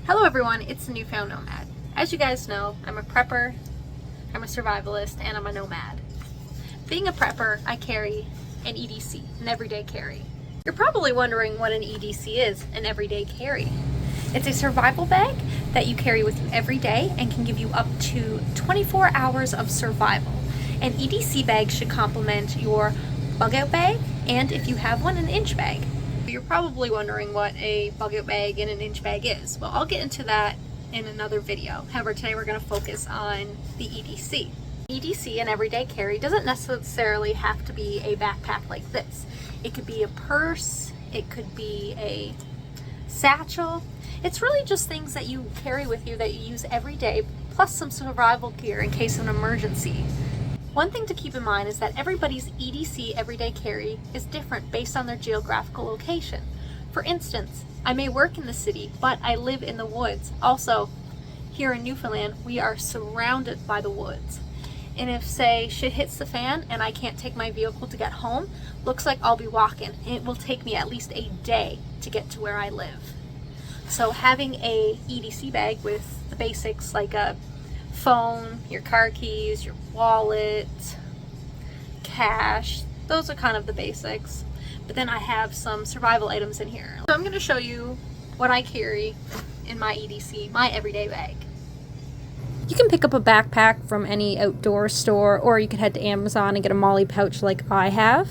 Hello everyone, it's the Newfound Nomad. As you guys know, I'm a prepper, I'm a survivalist, and I'm a nomad. Being a prepper, I carry an EDC, an everyday carry. You're probably wondering what an EDC is, an everyday carry. It's a survival bag that you carry with you every day and can give you up to 24 hours of survival. An EDC bag should complement your bug out bag, and if you have one, an inch bag. You're probably wondering what a bug out bag and an inch bag is. Well, I'll get into that in another video. However, today we're going to focus on the EDC. EDC, an everyday carry, doesn't necessarily have to be a backpack like this. It could be a purse, it could be a satchel. It's really just things that you carry with you that you use every day, plus some survival gear in case of an emergency. One thing to keep in mind is that everybody's EDC everyday carry is different based on their geographical location. For instance, I may work in the city, but I live in the woods. Also, here in Newfoundland, we are surrounded by the woods. And if, say, shit hits the fan and I can't take my vehicle to get home, looks like I'll be walking. It will take me at least a day to get to where I live. So having a EDC bag with the basics like a phone, your car keys, your wallet, cash, those are kind of the basics. But then I have some survival items in here. So I'm going to show you what I carry in my EDC, my everyday bag. You can pick up a backpack from any outdoor store, or you can head to Amazon and get a Molly pouch like I have.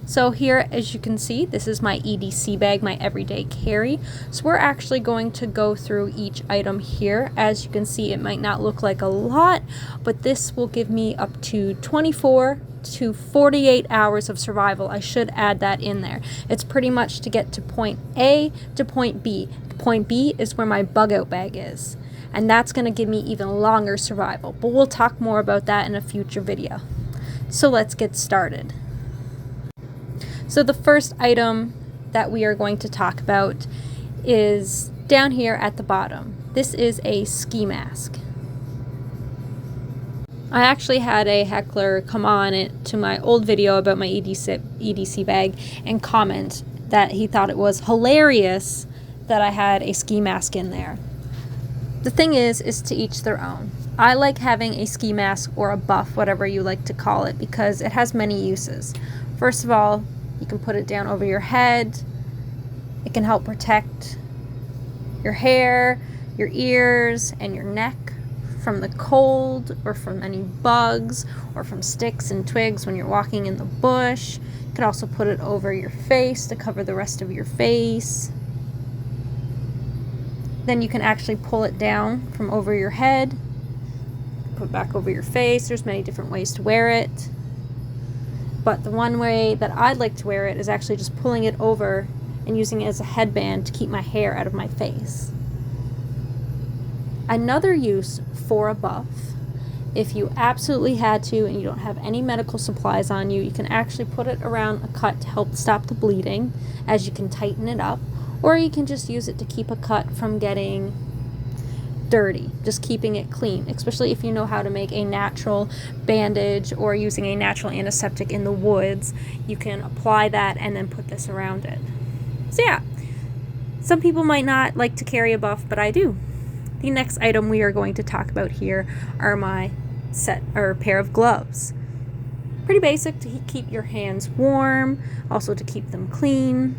So here, as you can see, this is my EDC bag, my everyday carry. So we're actually going to go through each item here. As you can see, it might not look like a lot, but this will give me up to 24 to 48 hours of survival. I should add that in there. It's pretty much to get to point A to point B. Point B is where my bug out bag is, and that's going to give me even longer survival, but we'll talk more about that in a future video. So let's get started. So the first item that we are going to talk about is down here at the bottom. This is a ski mask. I actually had a heckler come on it to my old video about my EDC bag and comment that he thought it was hilarious that I had a ski mask in there. The thing is to each their own. I like having a ski mask or a buff, whatever you like to call it, because it has many uses. First of all, you can put it down over your head. It can help protect your hair, your ears, and your neck from the cold or from any bugs or from sticks and twigs when you're walking in the bush. You can also put it over your face to cover the rest of your face. Then you can actually pull it down from over your head, put it back over your face. There's many different ways to wear it. But the one way that I'd like to wear it is actually just pulling it over and using it as a headband to keep my hair out of my face. Another use for a buff, if you absolutely had to and you don't have any medical supplies on you, you can actually put it around a cut to help stop the bleeding, as you can tighten it up, or you can just use it to keep a cut from getting dirty, just keeping it clean, especially if you know how to make a natural bandage or using a natural antiseptic in the woods. You can apply that and then put this around it. So yeah, some people might not like to carry a buff, but I do. The next item we are going to talk about here are my pair of gloves. Pretty basic to keep your hands warm, also to keep them clean.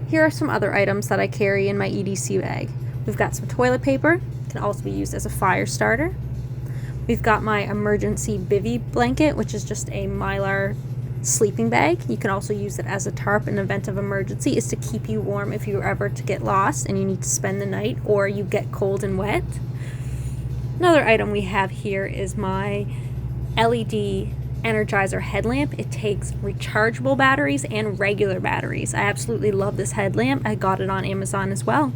Here are some other items that I carry in my EDC bag. We've got some toilet paper, can also be used as a fire starter. We've got my emergency bivy blanket, which is just a Mylar sleeping bag. You can also use it as a tarp in event of emergency. It's to keep you warm if you were ever to get lost and you need to spend the night or you get cold and wet. Another item we have here is my LED Energizer headlamp. It takes rechargeable batteries and regular batteries. I absolutely love this headlamp. I got it on Amazon as well.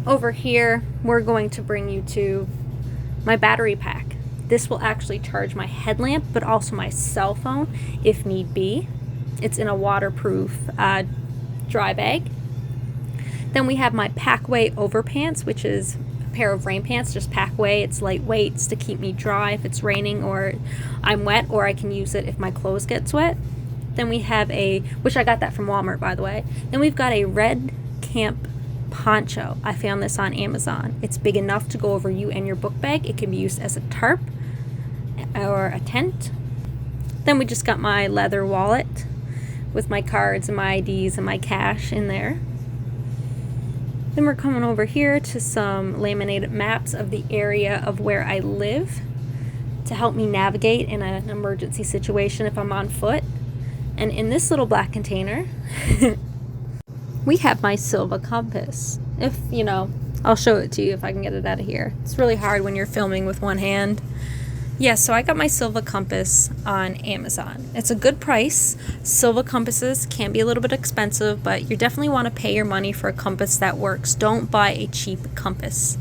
Over here, we're going to bring you to my battery pack. This will actually charge my headlamp, but also my cell phone if need be. It's in a waterproof dry bag. Then we have my Packway overpants, which is a pair of rain pants, just Packway. It's lightweight. It's to keep me dry if it's raining or I'm wet, or I can use it if my clothes gets wet. Then we have which I got that from Walmart, by the way. Then we've got a red camp poncho. I found this on Amazon. It's big enough to go over you and your book bag. It can be used as a tarp or a tent. Then we just got my leather wallet with my cards and my IDs and my cash in there. Then we're coming over here to some laminated maps of the area of where I live to help me navigate in an emergency situation if I'm on foot. And in this little black container, we have my Silva compass. If, I'll show it to you if I can get it out of here. It's really hard when you're filming with one hand. Yeah, so I got my Silva compass on Amazon. It's a good price. Silva compasses can be a little bit expensive, but you definitely want to pay your money for a compass that works. Don't buy a cheap compass.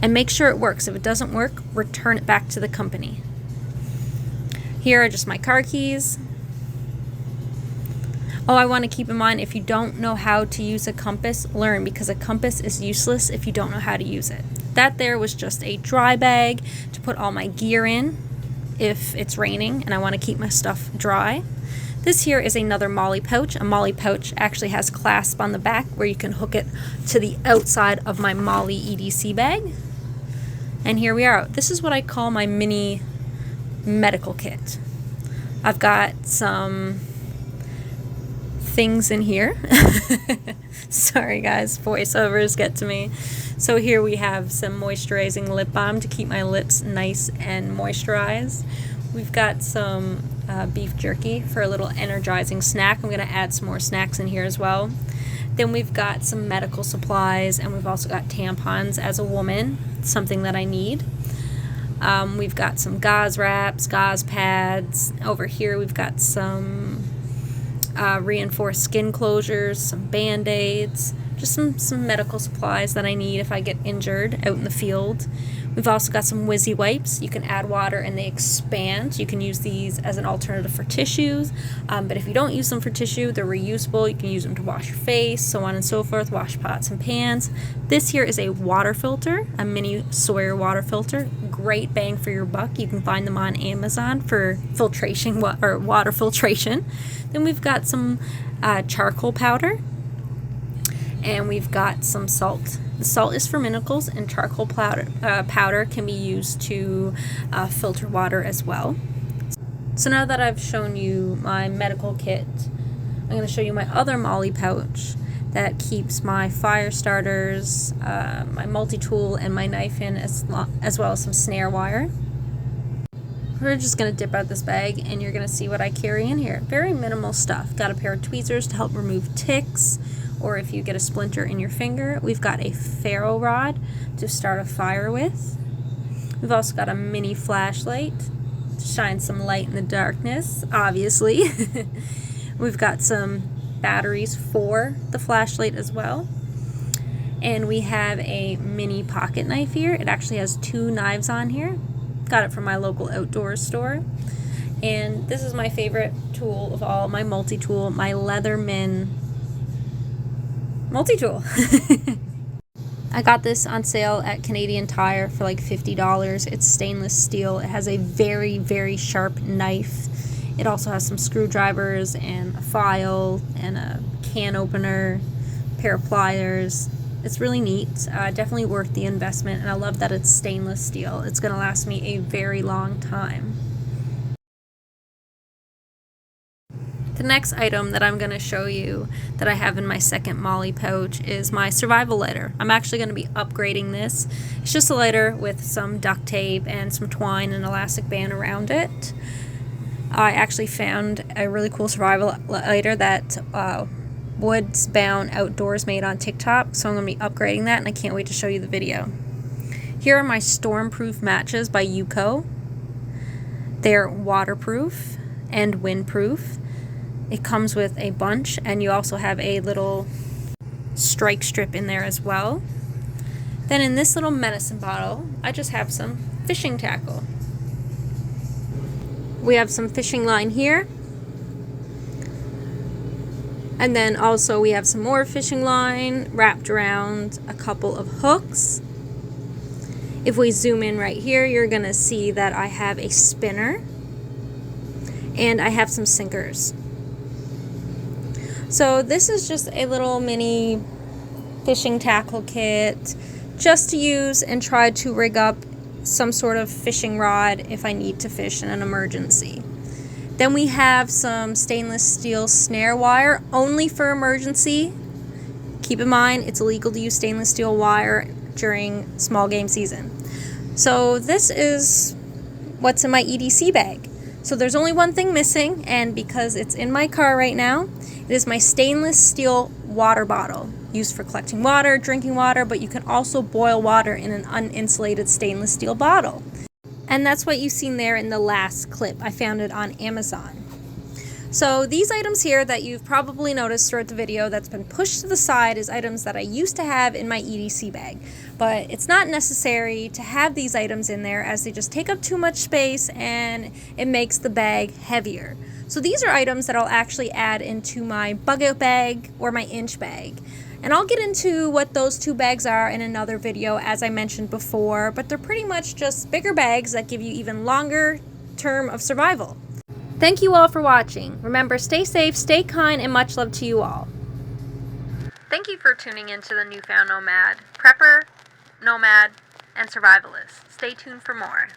And make sure it works. If it doesn't work, return it back to the company. Here are just my car keys. Oh, I want to keep in mind, if you don't know how to use a compass, learn, because a compass is useless if you don't know how to use it. That there was just a dry bag to put all my gear in if it's raining and I want to keep my stuff dry. This here is another Molly pouch. A Molly pouch actually has clasp on the back where you can hook it to the outside of my Molly EDC bag. And here we are. This is what I call my mini medical kit. I've got some things in here. Sorry guys, voiceovers get to me. So here we have some moisturizing lip balm to keep my lips nice and moisturized. We've got some beef jerky for a little energizing snack. I'm going to add some more snacks in here as well. Then we've got some medical supplies, and we've also got tampons as a woman, something that I need. We've got some gauze wraps, gauze pads. Over here we've got some reinforced skin closures, some band-aids, just some medical supplies that I need if I get injured out in the field. We've also got some Wizzy wipes. You can add water and they expand. You can use these as an alternative for tissues, but if you don't use them for tissue, they're reusable. You can use them to wash your face, so on and so forth, wash pots and pans. This here is a water filter, a mini Sawyer water filter. Great bang for your buck. You can find them on Amazon for filtration or water filtration. Then we've got some charcoal powder, and we've got some salt. The salt is for minerals, and charcoal powder can be used to filter water as well. So now that I've shown you my medical kit, I'm going to show you my other Molly pouch that keeps my fire starters, my multi-tool, and my knife in, as well as some snare wire. We're just going to dip out this bag and you're going to see what I carry in here. Very minimal stuff. Got a pair of tweezers to help remove ticks, or if you get a splinter in your finger. We've got a ferro rod to start a fire with. We've also got a mini flashlight to shine some light in the darkness, obviously. We've got some batteries for the flashlight as well. And we have a mini pocket knife here. It actually has 2 knives on here. Got it from my local outdoor store. And this is my favorite tool of all, my multi-tool, my Leatherman multi-tool. I got this on sale at Canadian Tire for like $50. It's stainless steel. It has a very, very sharp knife. It also has some screwdrivers and a file and a can opener, pair of pliers. It's really neat. Definitely worth the investment, and I love that it's stainless steel. It's going to last me a very long time. The next item that I'm going to show you that I have in my second Molly pouch is my survival lighter. I'm actually going to be upgrading this. It's just a lighter with some duct tape and some twine and elastic band around it. I actually found a really cool survival lighter that Woods Bound Outdoors made on TikTok, so I'm going to be upgrading that, and I can't wait to show you the video. Here are my stormproof matches by Yuko. They're waterproof and windproof. It comes with a bunch, and you also have a little strike strip in there as well. Then in this little medicine bottle, I just have some fishing tackle. We have some fishing line here. And then also we have some more fishing line wrapped around a couple of hooks. If we zoom in right here, you're going to see that I have a spinner, and I have some sinkers. So this is just a little mini fishing tackle kit just to use and try to rig up some sort of fishing rod if I need to fish in an emergency. Then we have some stainless steel snare wire only for emergency. Keep in mind, it's illegal to use stainless steel wire during small game season. So this is what's in my EDC bag. So there's only one thing missing, and because it's in my car right now, it is my stainless steel water bottle, used for collecting water, drinking water, but you can also boil water in an uninsulated stainless steel bottle. And that's what you've seen there in the last clip. I found it on Amazon. So these items here that you've probably noticed throughout the video that's been pushed to the side is items that I used to have in my EDC bag. But it's not necessary to have these items in there, as they just take up too much space and it makes the bag heavier. So these are items that I'll actually add into my bug out bag or my inch bag. And I'll get into what those two bags are in another video, as I mentioned before, but they're pretty much just bigger bags that give you even longer term of survival. Thank you all for watching. Remember, stay safe, stay kind, and much love to you all. Thank you for tuning into the Newfound Nomad, prepper, nomad, and survivalist. Stay tuned for more.